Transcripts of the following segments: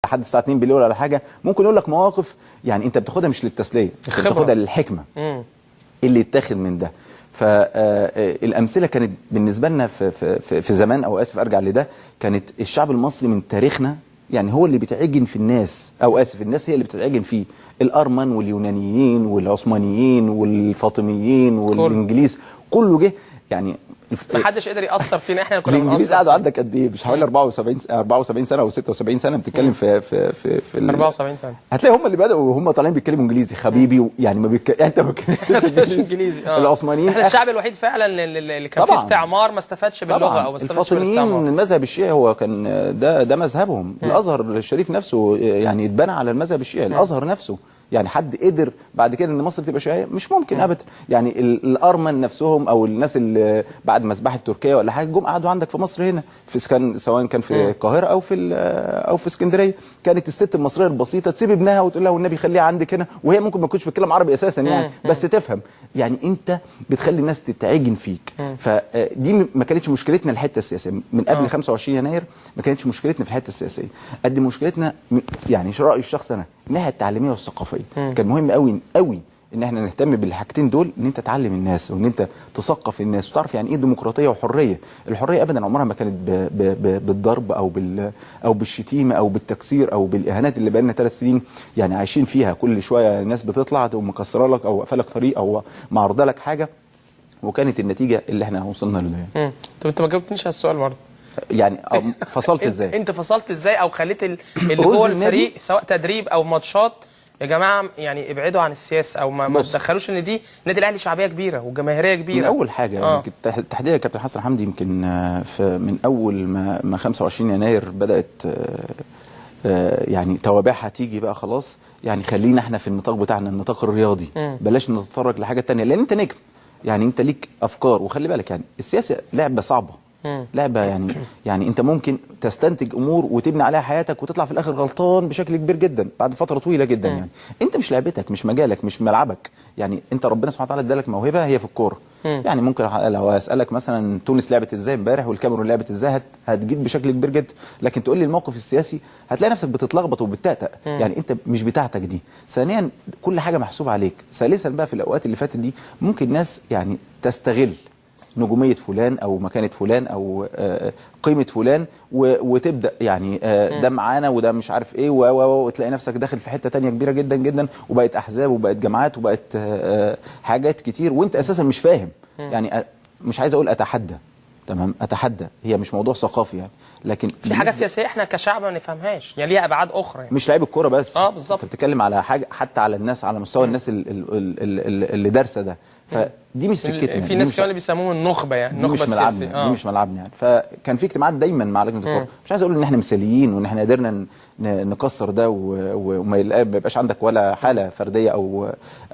لحد الساعه 2 بالليل ولا حاجه، ممكن يقول لك مواقف يعني انت بتاخدها مش للتسليه، انت بتاخدها للحكمه. اللي يتاخد من ده. فالامثله كانت بالنسبه لنا في زمان، او اسف ارجع لده، كانت الشعب المصري من تاريخنا يعني هو اللي بيتعجن في الناس، او اسف الناس هي اللي بتتعجن فيه. الارمن واليونانيين والعثمانيين والفاطميين والانجليز كله جه يعني. ما حدش قدر ياثر فينا، احنا اللي كنا الانجليز قعدوا عندك قد ايه؟ مش حوالي 74 سنه او 76 سنه بتتكلم في 74 سنه. هتلاقي هم اللي بداوا وهم طالعين بيتكلموا انجليزي حبيبي، يعني ما انت ما بتكلمش انجليزي. العثمانيين احنا الشعب الوحيد فعلا اللي كان فيه استعمار ما استفادش باللغه او ما استفادش بالاستعمار. الفاطميين المذهب الشيعي هو كان ده مذهبهم. الازهر الشريف نفسه يعني اتبنى على المذهب الشيعي. الازهر نفسه يعني حد قدر بعد كده ان مصر تبقى شيعيه؟ مش ممكن ابدا. يعني الارمن نفسهم او الناس اللي بعد مذبحه تركيا ولا حاجه جم قعدوا عندك في مصر هنا سواء كان في القاهره او في اسكندريه. كانت الست المصريه البسيطه تسيب ابنها وتقول لها والنبي خليها عندك هنا، وهي ممكن ما تكونش بتتكلم عربي اساسا يعني بس تفهم. يعني انت بتخلي الناس تتعجن فيك. فدي ما كانتش مشكلتنا الحته السياسيه من قبل 25 يناير. ما كانتش مشكلتنا في الحته السياسيه قد مشكلتنا يعني رايي الشخصي انا الناحيه التعليميه والثقافيه. كان مهم قوي قوي ان احنا نهتم بالحاجتين دول، ان انت تعلم الناس وان انت تثقف الناس وتعرف يعني ايه ديمقراطيه وحريه. الحريه ابدا عمرها ما كانت بالضرب او بالشتيمه او بالتكسير او بالاهانات اللي بقالنا 3 سنين يعني عايشين فيها. كل شويه الناس بتطلع تقوم مكسره لك او قافله لك طريق او معرضه لك حاجه، وكانت النتيجه اللي احنا وصلنا له. طب انت ما جاوبتنيش على السؤال برضه. يعني فصلت ازاي؟ انت فصلت ازاي او خليت اللي جوه الفريق سواء تدريب او ماتشات يا جماعه يعني ابعدوا عن السياسه او ما تدخلوش ان دي النادي الاهلي شعبيه كبيره وجماهيريه كبيره. من اول حاجه تحديدا كابتن حسن حمدي يمكن من اول ما 25 يناير بدات يعني توابعها تيجي بقى خلاص. يعني خلينا احنا في النطاق بتاعنا النطاق الرياضي، بلاش نتطرق لحاجه ثانيه لان انت نجم. يعني انت ليك افكار، وخلي بالك يعني السياسه لعبه صعبه، لعبه يعني انت ممكن تستنتج امور وتبني عليها حياتك وتطلع في الاخر غلطان بشكل كبير جدا بعد فتره طويله جدا. يعني انت مش لعبتك، مش مجالك، مش ملعبك. يعني انت ربنا سبحانه وتعالى ادالك موهبه هي في الكوره. يعني ممكن لو اسالك مثلا تونس لعبت ازاي امبارح والكاميرون لعبت ازاي هتجيد بشكل كبير جدا. لكن تقول لي الموقف السياسي هتلاقي نفسك بتتلخبط وبتتأتأ. يعني انت مش بتاعتك دي. ثانيا كل حاجه محسوبه عليك. ثالثا بقى في الاوقات اللي فاتت دي ممكن ناس يعني تستغل نجوميه فلان او مكانه فلان او قيمه فلان وتبدا يعني ده معانا وده مش عارف ايه وتلاقي نفسك داخل في حته ثانيه كبيره جدا جدا، وبقت احزاب وبقت جماعات وبقت حاجات كتير وانت اساسا مش فاهم. يعني مش عايز اقول اتحدى، تمام، اتحدى هي مش موضوع ثقافي يعني، لكن في حاجات سياسيه احنا كشعب ما نفهمهاش، يعني ليها ابعاد اخرى يعني. مش لعيب الكوره بس. بالظبط. انت بتتكلم على حاجه حتى على الناس، على مستوى الناس اللي دارسه ده. فدي مش سكتنا. في ناس كمان اللي بيسموهم النخبه، يعني النخبه السياسيه. دي مش ملعبنا يعني. فكان في اجتماعات دايما مع لجنه الكوره. مش عايز اقول ان احنا مثاليين وان احنا قدرنا نكسر ده وما يبقاش عندك ولا حاله فرديه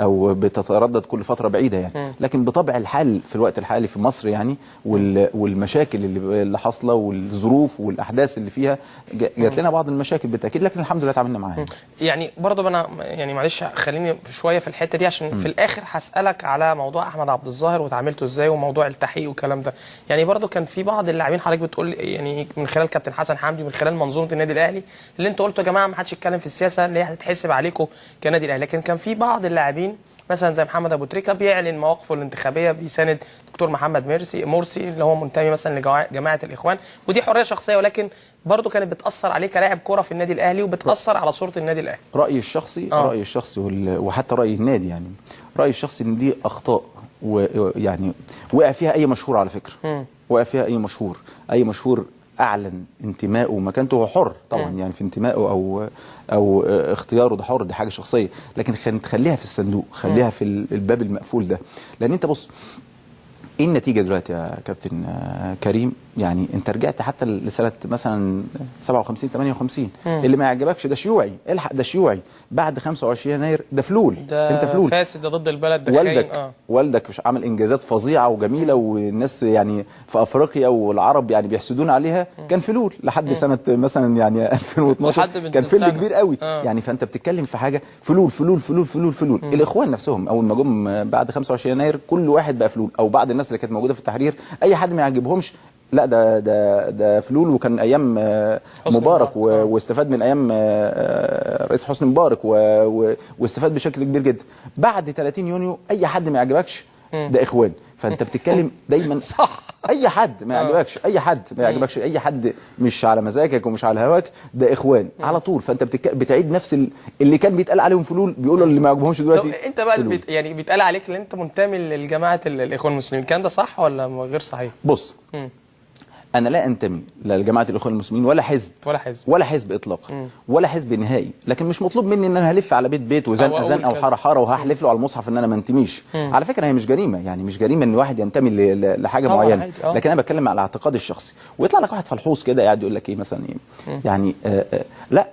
او بتتردد كل فتره بعيده يعني. لكن بطبع الحال في الوقت الحالي في مصر يعني والمشاكل اللي حاصله والظروف والاحداث اللي فيها جات لنا بعض المشاكل بالتاكيد، لكن الحمد لله تعاملنا معاها. يعني برضه انا يعني معلش خليني شويه في الحته دي عشان في الاخر هسالك على موضوع احمد عبد الظاهر وتعاملته ازاي وموضوع التحقيق والكلام ده. يعني برضه كان في بعض اللاعبين حضرتك بتقول يعني من خلال كابتن حسن حمدي ومن خلال منظومه النادي الاهلي اللي انتوا قلتوا يا جماعه ما حدش يتكلم في السياسه اللي هي هتتحسب عليكم كنادي الاهلي، لكن كان في بعض اللاعبين مثلا زي محمد ابو تريكه بيعلن مواقفه الانتخابيه بيساند دكتور محمد مرسي اللي هو منتمي مثلا لجماعه الاخوان، ودي حريه شخصيه ولكن برضه كانت بتاثر عليك كلاعب كوره في النادي الاهلي وبتاثر على صوره النادي الاهلي. رايي الشخصي رايي الشخصي وحتى راي النادي يعني رايي الشخصي ان دي اخطاء ويعني وقع فيها اي مشهور على فكره. وقع فيها اي مشهور اعلن انتمائه ومكانته. هو حر طبعا يعني في انتمائه او اختياره، ده حر، دي حاجه شخصيه، لكن خليها في الصندوق، خليها في الباب المقفول ده. لان انت بص ايه النتيجه دلوقتي يا كابتن كريم؟ يعني انت رجعت حتى لسنه مثلا 57 58 اللي ما يعجبكش ده شيوعي، الحق ده شيوعي. بعد 25 يناير ده فلول، انت فلول فاسد، ده ضد البلد، ده خاين. والدك مش عمل انجازات فظيعه وجميله والناس يعني في افريقيا والعرب يعني بيحسدون عليها، كان فلول لحد سنه مثلا يعني 2012 كان فيلم كبير قوي. يعني فانت بتتكلم في حاجه فلول فلول فلول فلول فلول. الاخوان نفسهم اول ما جم بعد 25 يناير كل واحد بقى فلول، او بعض الناس اللي كانت موجوده في التحرير اي حد ما يعجبهمش لا ده فلول، وكان ايام مبارك واستفاد من ايام رئيس حسني مبارك واستفاد بشكل كبير جدا. بعد 30 يونيو اي حد ما يعجبكش ده اخوان. فانت بتتكلم دايما صح. اي حد ما يعجبكش، اي حد ما يعجبكش، اي حد مش على مزاجك ومش على هواك ده اخوان على طول. فانت بتعيد نفس اللي كان بيتقال عليهم فلول، بيقولوا اللي ما يعجبهمش دلوقتي. انت بقى يعني بيتقال عليك ان انت منتمي لجماعه الاخوان المسلمين، كان ده صح ولا غير صحيح؟ بص، انا لا انتمي لجماعه الاخوان المسلمين ولا حزب ولا حزب اطلاقا ولا حزب نهائي، لكن مش مطلوب مني ان انا هلف على بيت وزن اذان او حاره حاره وهحلف له على المصحف ان انا ما انتميش. على فكره هي مش جريمه، يعني مش جريمه ان واحد ينتمي لحاجه معينه، لكن انا بتكلم على الاعتقاد الشخصي. ويطلع لك واحد فلحوص كده قاعد يقول لك ايه مثلا ايه يعني لا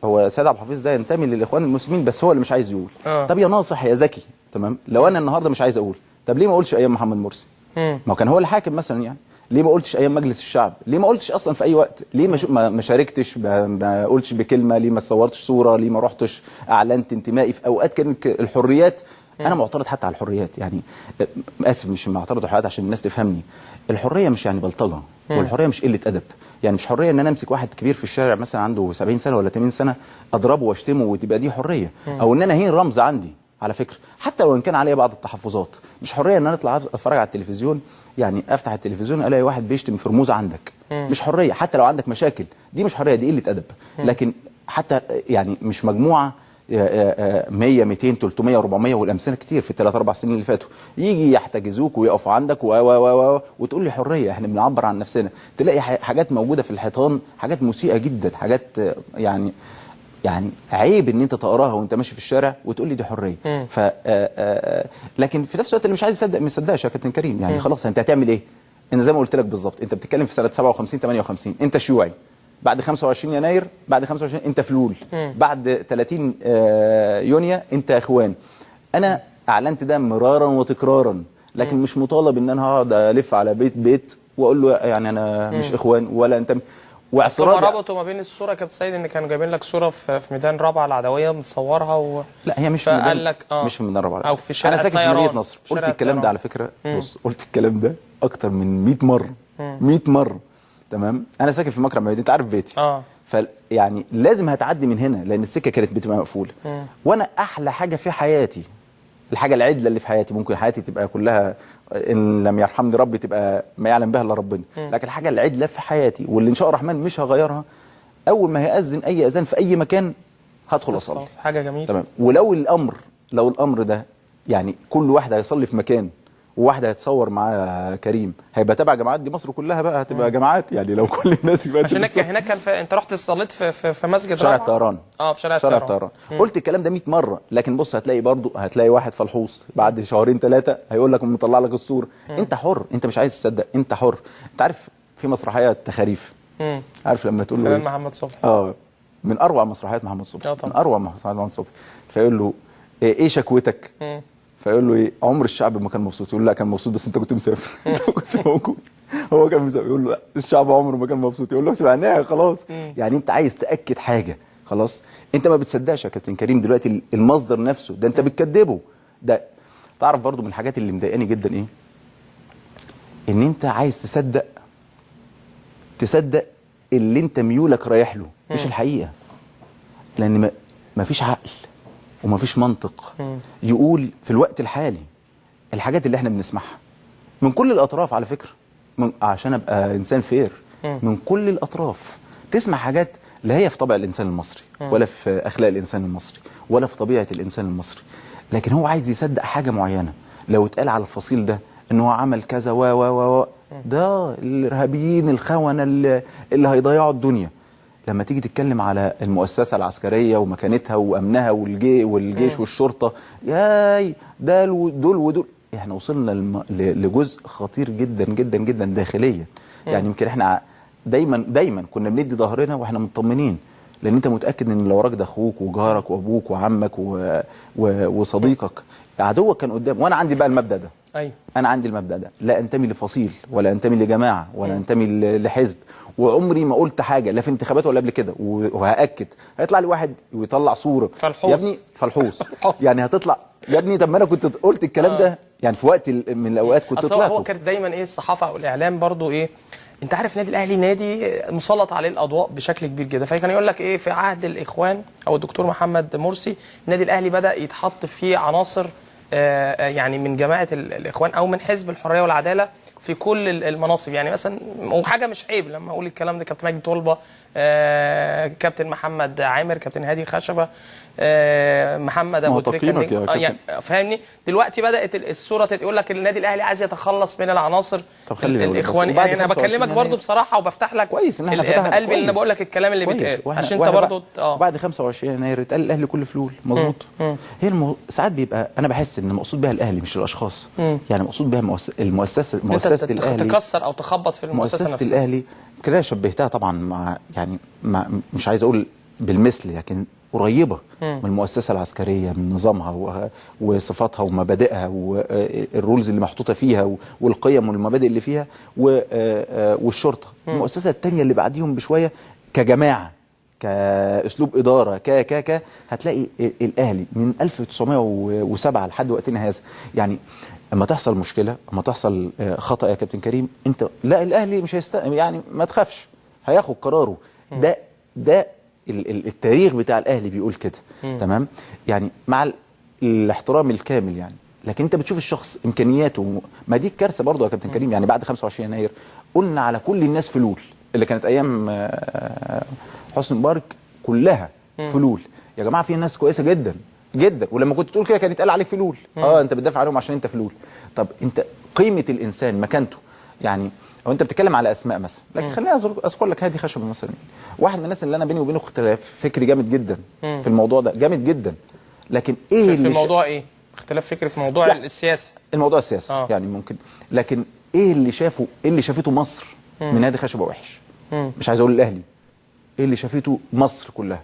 هو سيد عبد الحفيظ ده ينتمي للاخوان المسلمين بس هو اللي مش عايز يقول. طب يا ناصح يا ذكي، تمام، لو انا النهارده مش عايز اقول، طب ليه ما اقولش ايام محمد مرسي؟ ما كان هو الحاكم مثلا يعني. ليه ما قلتش ايام مجلس الشعب؟ ليه ما قلتش اصلا في اي وقت؟ ليه ما شاركتش، ما قلتش بكلمه؟ ليه ما صورتش صوره؟ ليه ما رحتش اعلنت انتمائي في اوقات كانت الحريات؟ انا معترض حتى على الحريات، يعني اسف مش معترض على الحريات عشان الناس تفهمني. الحريه مش يعني بلطجه، والحريه مش قله ادب. يعني مش حريه ان انا امسك واحد كبير في الشارع مثلا عنده 70 سنه ولا 80 سنه اضربه واشتمه وتبقى دي حريه، او ان انا هين رمز عندي على فكره حتى لو ان كان عليا بعض التحفظات. مش حريه ان انا اطلع اتفرج على التلفزيون، يعني افتح التلفزيون الاقي واحد بيشتم في رموز عندك. مش حريه حتى لو عندك مشاكل، دي مش حريه، دي قله ادب. لكن حتى يعني مش مجموعه 100 200 300 400 والامثله كتير في الثلاث اربع سنين اللي فاتوا يجي يحتجزوك ويقفوا عندك وتقول لي حريه. احنا بنعبر عن نفسنا، تلاقي حاجات موجوده في الحيطان، حاجات مسيئه جدا، حاجات يعني عيب ان انت تقراها وانت ماشي في الشارع وتقول لي دي حريه. ف لكن في نفس الوقت اللي مش عايز يصدق ما يصدقش يا كابتن كريم. يعني خلاص انت هتعمل ايه؟ انا زي ما قلت لك بالظبط، انت بتتكلم في سنه 57 58 انت شيوعي، بعد 25 يناير بعد 25 انت فلول، بعد 30 يونيو انت اخوان. انا اعلنت ده مرارا وتكرارا، لكن مش مطالب ان انا هقعد الف على بيت واقول له يعني انا مش اخوان ولا انت. واعتراض ربطوا ما بين الصوره كابتن سيد ان كانوا جايبين لك صوره في ميدان رابعه العدويه متصورها لا هي مش في ميدان لك مش في ميدان رابعه، او في شارع انا ساكن في مدينه نصر. قلت الكلام ده على فكره. بص قلت الكلام ده اكتر من 100 مره 100 مره، تمام. انا ساكن في مكرم مدينه، انت عارف بيتي. يعني لازم هتعدي من هنا لان السكه كانت بتبقى مقفوله. وانا احلى حاجه في حياتي، الحاجه العدله اللي في حياتي، ممكن حياتي تبقى كلها ان لم يرحمني ربي تبقى ما يعلم بها الا ربنا، لكن الحاجه العدله في حياتي واللي ان شاء الرحمن مش هغيرها، اول ما هيأذن اي اذان في اي مكان هدخل اصلي. حاجه جميله، تمام. ولو الامر ده يعني كل واحد هيصلي في مكان وواحد هيتصور معاه كريم، هيبقى تبع جماعات دي مصر كلها بقى، هتبقى جماعات يعني لو كل الناس يبقى عشان هناك كان انت رحت صليت في مسجد شارع الطيران. في شارع الطيران. قلت الكلام ده 100 مره، لكن بص هتلاقي واحد فلحوص بعد شهرين ثلاثه هيقول لك مطلع لك الصوره. انت حر، انت مش عايز تصدق، انت حر. انت عارف في مسرحيه تخاريف، عارف لما تقول له محمد صبحي من اروع مسرحيات محمد صبحي، من اروع مسرحيات محمد صبحي، فيقول له ايه شكوتك؟ فيقول له ايه؟ عمر الشعب ما كان مبسوط. يقول له لا كان مبسوط بس انت كنت مسافر. انت كنت موجود. هو كان مسافر. يقول له لا الشعب عمره ما كان مبسوط. يقول له سمعناها خلاص. يعني انت عايز تاكد حاجه خلاص، انت ما بتصدقش يا كابتن كريم دلوقتي المصدر نفسه ده انت بتكذبه. ده تعرف برضو من الحاجات اللي مضايقاني جدا ايه؟ ان انت عايز تصدق اللي انت ميولك رايح له مش الحقيقه، لان ما فيش عقل وما فيش منطق يقول في الوقت الحالي الحاجات اللي احنا بنسمعها من كل الاطراف على فكره، عشان ابقى انسان فير، من كل الاطراف تسمع حاجات لا هي في طبع الانسان المصري ولا في اخلاق الانسان المصري ولا في طبيعه الانسان المصري، لكن هو عايز يصدق حاجه معينه. لو اتقال على الفصيل ده ان هو عمل كذا ده الارهابيين الخونه اللي هيضيعوا الدنيا. لما تيجي تتكلم على المؤسسة العسكرية ومكانتها وأمنها والجيش والشرطة، ياي ده دول ودول، احنا وصلنا لجزء خطير جدا جدا جدا داخليا. يعني يمكن احنا دايما كنا بندي ظهرنا واحنا مطمنين، لان انت متأكد ان اللي وراك ده اخوك وجارك وابوك وعمك وصديقك. عدوك كان قدام. وانا عندي بقى المبدأ ده. ايوه انا عندي المبدأ ده، لا انتمي لفصيل ولا انتمي لجماعة ولا انتمي لحزب، وعمري ما قلت حاجه لا في انتخابات ولا قبل كده. وهاكد هيطلع لي واحد ويطلع صوره فلحوص يا ابني فلحوص يعني هتطلع يا ابني طب ما انا كنت قلت الكلام ده يعني في وقت من الاوقات كنت اصل طلعته. هو كانت دايما ايه الصحافه او الاعلام برضو ايه، انت عارف النادي الاهلي نادي مسلط عليه الاضواء بشكل كبير جدا، فكان يقول لك ايه في عهد الاخوان او الدكتور محمد مرسي النادي الاهلي بدا يتحط فيه عناصر يعني من جماعه الاخوان او من حزب الحريه والعداله في كل المناصب، يعني مثلا وحاجه مش عيب لما اقول الكلام ده، كابتن مجدي طلبه، كابتن محمد عامر، كابتن هادي خشبه، محمد ابو تريكه، يعني فاهمني. دلوقتي بدات الصوره تقول لك النادي الاهلي عايز يتخلص من العناصر الاخوان، يعني انا بكلمك برضو بصراحه وبفتح لك كويس ان احنا فتحنا قلبي اللي انا بقول لك الكلام اللي بيتقال عشان انت برضو بعد 25 يناير اتقال الاهلي كل فلول مظبوط. هي ساعات بيبقى انا بحس ان مقصود بها الاهلي مش الاشخاص، يعني مقصود بها مؤسسه الاهلي، تكسر او تخبط في المؤسسه نفسها. الاهلي كده شبهتها طبعا مع يعني مش عايز اقول بالمثل لكن قريبه من المؤسسه العسكريه، من نظامها وصفاتها ومبادئها والرولز اللي محطوطه فيها والقيم والمبادئ اللي فيها والشرطه. المؤسسه الثانيه اللي بعديهم بشويه كجماعه كاسلوب اداره هتلاقي الاهلي من 1907 لحد وقتنا هذا، يعني اما تحصل مشكله، اما تحصل خطا يا كابتن كريم، انت لا الاهلي مش يعني ما تخافش هياخد قراره. ده التاريخ بتاع الاهلي بيقول كده. تمام، يعني مع الاحترام الكامل يعني، لكن انت بتشوف الشخص امكانياته. ما دي الكارثه برضه يا كابتن كريم، يعني بعد 25 يناير قلنا على كل الناس فلول، اللي كانت ايام حسني مبارك كلها فلول. يا جماعه في ناس كويسه جدا جدا، ولما كنت تقول كده كان يتقال عليك فلول. انت بتدافع عنهم عشان انت فلول. طب انت قيمه الانسان مكانته، يعني لو انت بتتكلم على اسماء مثلا، لكن خليني اذكر لك هادي خشبه مثلا، واحد من الناس اللي انا بيني وبينه اختلاف فكري جامد جدا في الموضوع ده، جامد جدا. لكن ايه في الموضوع ايه؟ اختلاف فكري في موضوع السياسه، الموضوع السياسي يعني ممكن، لكن ايه اللي شافته مصر من هادي خشبه وحش؟ مش عايز اقول الاهلي، ايه اللي شافته مصر كلها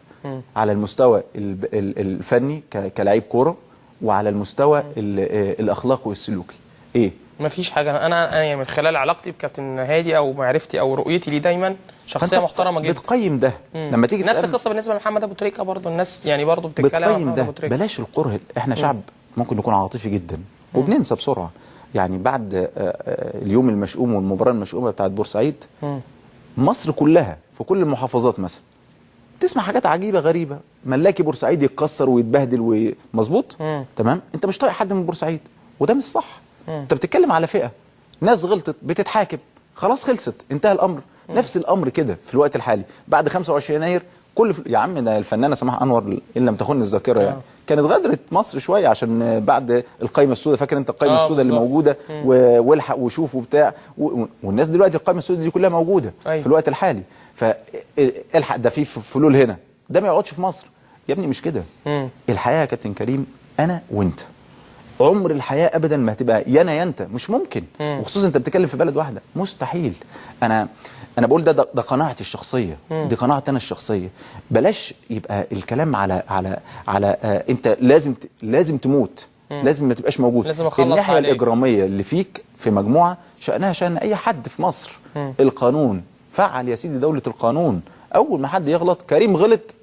على المستوى الفني كلاعب كوره، وعلى المستوى الاخلاقي والسلوكي؟ ايه؟ مفيش حاجه. انا يعني من خلال علاقتي بكابتن هادي او معرفتي او رؤيتي ليه دايما شخصيه محترمه جدا. بتقيم ده لما تيجي نفس القصه بالنسبه لمحمد ابو تريكه برضه، الناس يعني برضه بتتكلم عن محمد ابو تريكه. بلاش الكره، احنا شعب ممكن نكون عاطفي جدا وبننسى بسرعه. يعني بعد اليوم المشؤوم والمباراه المشؤومه بتاعت بورسعيد، مصر كلها في كل المحافظات مثلا تسمع حاجات عجيبه غريبه، ملاكي بورسعيد يتكسر ويتبهدل مظبوط. تمام، انت مش طايق حد من بورسعيد وده مش صح. انت بتتكلم على فئه ناس غلطت بتتحاكم، خلاص خلصت انتهى الامر. نفس الامر كده في الوقت الحالي بعد 25 يناير يا عم ده الفنانه سماح انور ان لم تخن الذاكره يعني كانت غدرت مصر شويه عشان بعد القايمه السوداء، فاكر انت القايمه السوداء اللي موجوده والحق وشوف وبتاع والناس دلوقتي القايمه السوداء دي كلها موجوده في الوقت الحالي. فالحق ده في فلول هنا، ده ما يقعدش في مصر يا ابني، مش كده. الحياه يا كابتن كريم انا وانت، عمر الحياه ابدا ما هتبقى يا انت، مش ممكن. وخصوصا انت بتتكلم في بلد واحده، مستحيل. انا بقول ده قناعتي الشخصيه، دي قناعتي انا الشخصيه. بلاش يبقى الكلام على انت لازم تموت، لازم ما تبقاش موجود. لازم اخلص الناحيه عليك. الاجراميه اللي فيك في مجموعه شانها شان اي حد في مصر. القانون فعل يا سيدي، دوله القانون. اول ما حد يغلط، كريم غلط،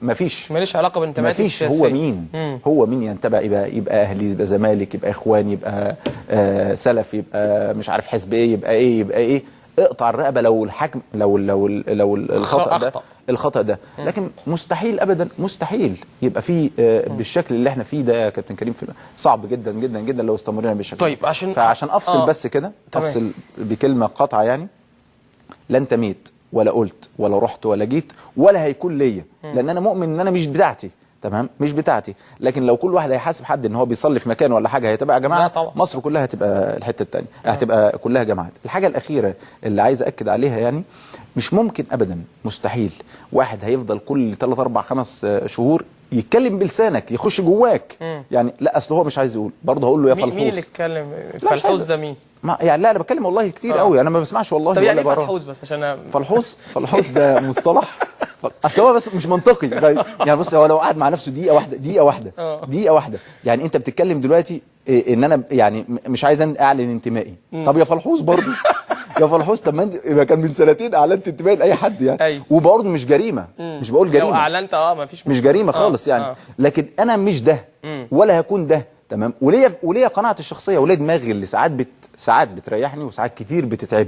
مفيش ماليش علاقه بانتماءات السياسيه. هو مين؟ هو مين ينتبه؟ يبقى اهلي، يبقى زمالك، يبقى اخوان، يبقى سلف، يبقى مش عارف حزب ايه، يبقى ايه اقطع الرقبه لو الحكم لو الخطا ده. لكن مستحيل ابدا، مستحيل يبقى فيه بالشكل اللي احنا فيه ده يا كابتن كريم. صعب جدا جدا جدا لو استمرنا بالشكل طيب ده. فعشان افصل بس كده، افصل بكلمه قاطعه يعني، لا انت ميت ولا قلت ولا رحت ولا جيت ولا هيكون ليا، لان انا مؤمن ان انا مش بتاعتي. تمام، مش بتاعتي. لكن لو كل واحد هيحاسب حد ان هو بيصلي في مكان ولا حاجه، هتبقى يا جماعه مصر كلها هتبقى الحته الثانيه، هتبقى كلها جماعات. الحاجه الاخيره اللي عايز اكد عليها يعني، مش ممكن ابدا، مستحيل واحد هيفضل كل 3 4 5 شهور يتكلم بلسانك يخش جواك. يعني لا، اصل هو مش عايز يقول، برضه هقول له يا فلحوص. مين اللي اتكلم؟ فلحوص ده مين؟ يعني لا، انا بتكلم والله كتير قوي، انا ما بسمعش والله. طب يعني فلحوص بس عشان فلحوص ده مصطلح اصل هو بس مش منطقي. يعني بص، هو لو قعد مع نفسه دقيقه واحده يعني انت بتتكلم دلوقتي ان انا يعني مش عايز اعلن انتمائي. طب يا فلحوص برضه يا فلحوص، طب ما انت يبقى كان من سنتين اعلنت انتمائي لاي حد يعني. وبرضه مش جريمه، مش بقول جريمه، لو اعلنت ما فيش مش جريمه خالص يعني. لكن انا مش ده ولا هكون ده تمام. وليا قناعتي الشخصيه وليا دماغي اللي ساعات بتريحني وساعات كتير بتتعبني.